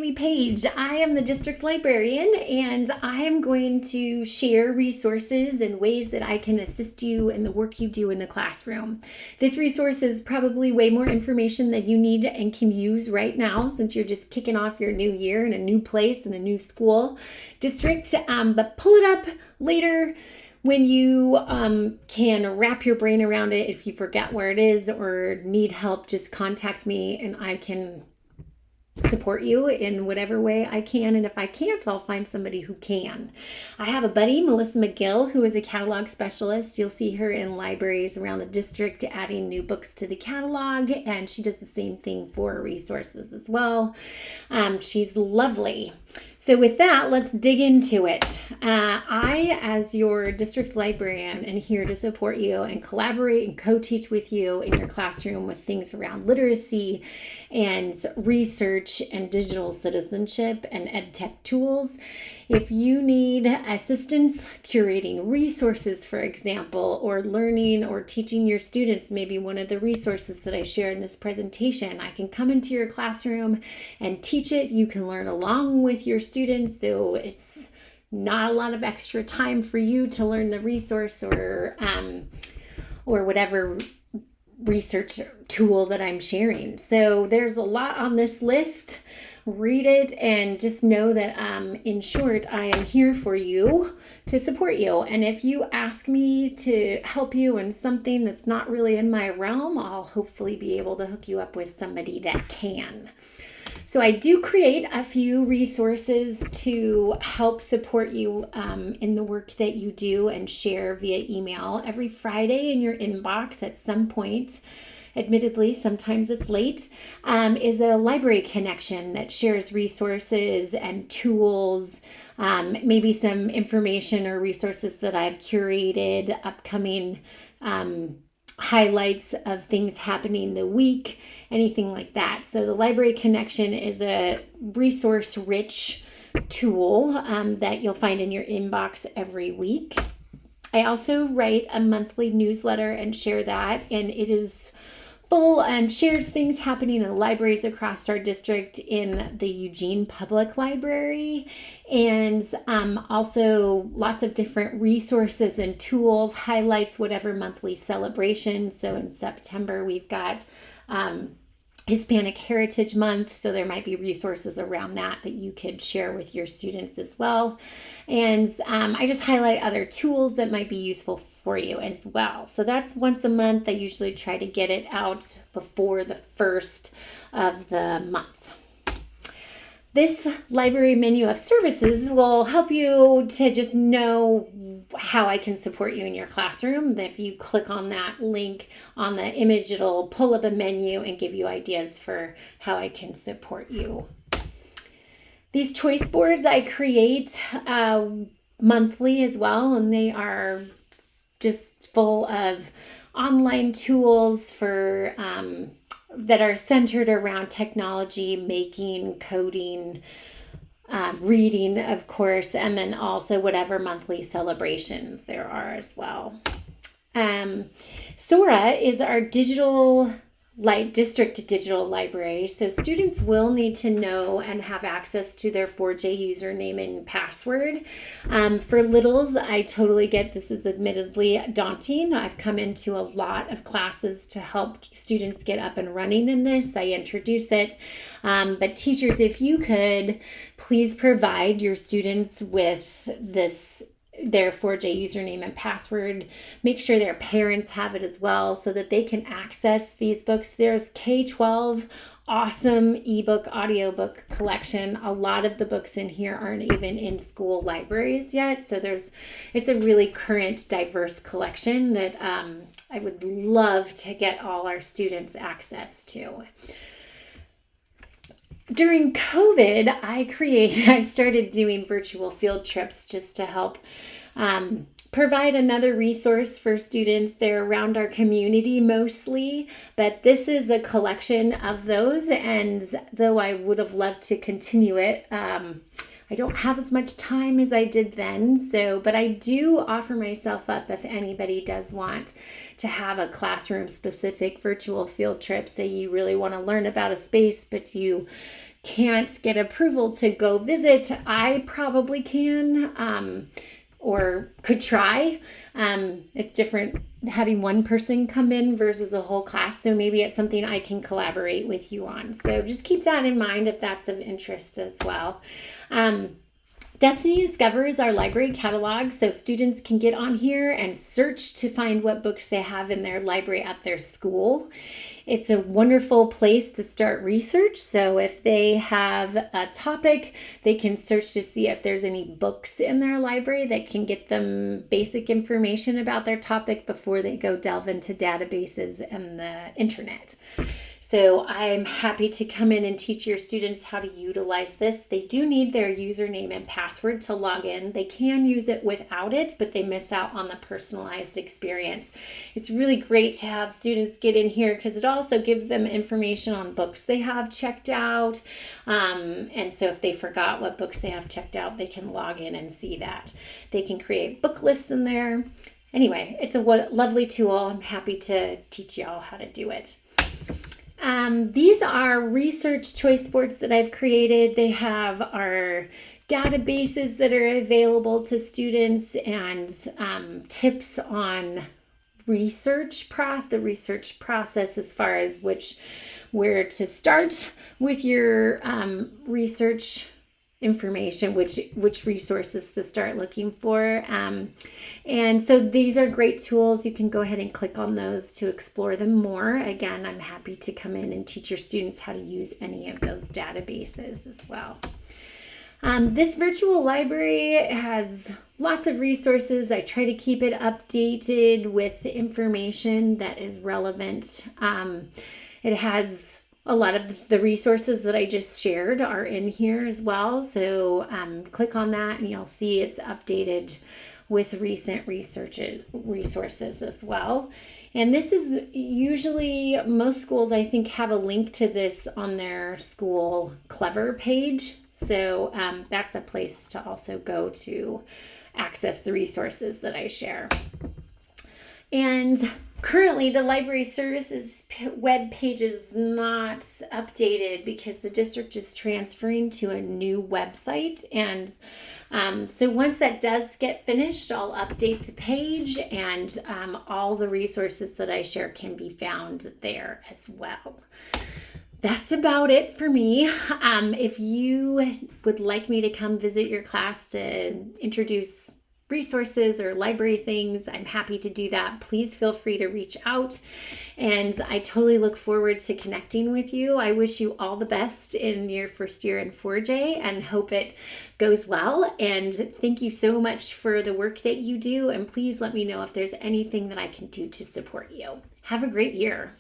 Amy Page. I am the district librarian, and I am going to share resources and ways that I can assist you in the work you do in the classroom. This resource is probably way more information than you need and can use right now, since you're just kicking off your new year in a new place and a new school district. But pull it up later when you can wrap your brain around it. If you forget where it is or need help, just contact me and I can support you in whatever way I can. And if I can't, I'll find somebody who can. I have a buddy, Melissa McGill, who is a catalog specialist. You'll see her in libraries around the district adding new books to the catalog, and she does the same thing for resources as well. She's lovely. So with that, let's dig into it. I, as your district librarian, am here to support you and collaborate and co-teach with you in your classroom with things around literacy and research and digital citizenship and ed tech tools. If you need assistance curating resources, for example, or learning or teaching your students maybe one of the resources that I share in this presentation, I can come into your classroom and teach it. You can learn along with your students, so it's not a lot of extra time for you to learn the resource or whatever research tool that I'm sharing. So there's a lot on this list. Read it and just know that in short, I am here for you to support you. And if you ask me to help you in something that's not really in my realm, I'll hopefully be able to hook you up with somebody that can. So I do create a few resources to help support you in the work that you do and share via email every Friday in your inbox at some point. Admittedly, sometimes it's late, is a library connection that shares resources and tools, maybe some information or resources that I've curated, upcoming highlights of things happening the week, anything like that. So the library connection is a resource-rich tool that you'll find in your inbox every week. I also write a monthly newsletter and share that, and it is full and shares things happening in libraries across our district in the Eugene Public Library, and also lots of different resources and tools, highlights whatever monthly celebration. So in September, we've got Hispanic Heritage Month, so there might be resources around that you could share with your students as well. And I just highlight other tools that might be useful for you as well. So that's once a month. I usually try to get it out before the first of the month. This library menu of services will help you to just know how I can support you in your classroom. If you click on that link on the image, it'll pull up a menu and give you ideas for how I can support you. These choice boards I create monthly as well, and they are just full of online tools for that are centered around technology, making, coding, reading, of course, and then also whatever monthly celebrations there are as well. Sora is our district digital library. So students will need to know and have access to their 4J username and password. For littles, I totally get this is admittedly daunting. I've come into a lot of classes to help students get up and running in this. I introduce it. But teachers, if you could, please provide your students with their 4J username and password. Make sure their parents have it as well so that they can access these books. There's K-12 awesome ebook, audiobook collection. A lot of the books in here aren't even in school libraries yet. So it's a really current, diverse collection that I would love to get all our students access to. During COVID, I started doing virtual field trips just to help provide another resource for students. They're around our community mostly, but this is a collection of those. And though I would have loved to continue it, I don't have as much time as I did then. But I do offer myself up if anybody does want to have a classroom specific virtual field trip. Say you really want to learn about a space, but you can't get approval to go visit, I probably can, or could try. It's different having one person come in versus a whole class. So maybe it's something I can collaborate with you on. So just keep that in mind if that's of interest as well. Destiny Discover is our library catalog, so students can get on here and search to find what books they have in their library at their school. It's a wonderful place to start research. So if they have a topic, they can search to see if there's any books in their library that can get them basic information about their topic before they go delve into databases and the internet. So I'm happy to come in and teach your students how to utilize this. They do need their username and password to log in. They can use it without it, but they miss out on the personalized experience. It's really great to have students get in here because it also gives them information on books they have checked out. And so if they forgot what books they have checked out, they can log in and see that. They can create book lists in there. Anyway, it's a lovely tool. I'm happy to teach y'all how to do it. These are research choice boards that I've created. They have our databases that are available to students and tips on the research process as far as where to start with your research information, which resources to start looking for. And so these are great tools. You can go ahead and click on those to explore them more. Again, I'm happy to come in and teach your students how to use any of those databases as well. This virtual library has lots of resources. I try to keep it updated with information that is relevant. It has a lot of the resources that I just shared are in here as well. So click on that and you'll see it's updated with recent resources as well. And this is usually, most schools I think have a link to this on their school Clever page. So that's a place to also go to access the resources that I share. And currently the library services web page is not updated because the district is transferring to a new website. And so once that does get finished, I'll update the page and all the resources that I share can be found there as well. That's about it for me. If you would like me to come visit your class to introduce resources or library things, I'm happy to do that. Please feel free to reach out, and I totally look forward to connecting with you. I wish you all the best in your first year in 4J and hope it goes well. And thank you so much for the work that you do, and please let me know if there's anything that I can do to support you. Have a great year.